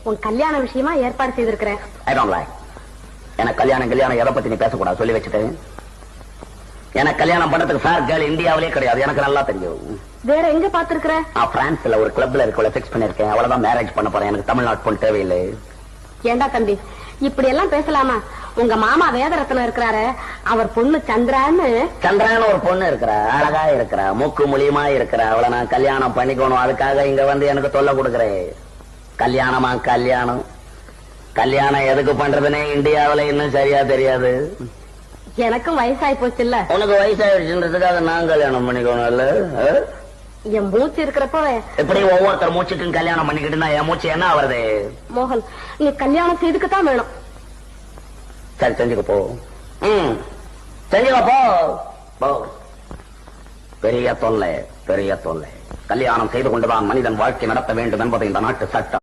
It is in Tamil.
உன் கல்யாண விஷயமா ஏற்பாடு செய்திருக்கிறேன். எனக்கு கல்யாணம் எதை பத்தி நீ பேசக்கூடாது சொல்லி வச்சுட்டேன். எனக்கு கல்யாணம் பண்றதுக்கு ஃபேர் கேர்ள் இந்தியாவிலே கிடையாது, எனக்கு நல்லா தெரியும். வேற எங்க பாத்துருக்கிற? பிரான்ஸ்ல ஒரு கிளப்ல இருக்கவள பிக்ஸ் பண்ணிருக்கேன், அவ்வளவுதான் மேரேஜ் பண்ண போறேன். எனக்கு தமிழ்நாட்டு பொண்ணு தேவையில்லை. ஏண்டா தம்பி இப்படி எல்லாம் பேசலாமா? உங்க மாமா வேதரத்னம் இருக்கிறாரு, அவர் பொண்ணு சந்திரான்னு ஒரு பொண்ணு இருக்கிறா, அழகா இருக்கிறா, மூக்கு மூலியமா இருக்கிறா, அவளை நான் கல்யாணம் பண்ணிக்கணும். அதுக்காக இங்க வந்து எனக்கு தொல்லை கொடுக்குறேன். கல்யாணமா கல்யாணம் எதுக்கு பண்றதுன்னே இந்தியாவில இன்னும் சரியா தெரியாது. எனக்கும் வயசாயி போச்சு இல்ல? உனக்கு வயசாயிடுச்சுன்றதுக்காக நான் கல்யாணம் பண்ணிக்கணும் இல்ல? என் மூச்சு இருக்கிறப்ப எப்படி ஒவ்வொருத்தர் மூச்சுக்கும் கல்யாணம் பண்ணிக்கிட்டு இருந்தா என் மூச்சு என்ன ஆவறது? மோகன், நீ கல்யாணம் செய்துக்குத்தான் வேணும். சரி செஞ்சுக்க போ. செஞ்சுக்க போ. பெரிய தொல்லை. கல்யாணம் செய்து கொண்டுதான் மனிதன் வாழ்க்கை நடத்த வேண்டும் என்பது இந்த நாட்டு சட்டம்.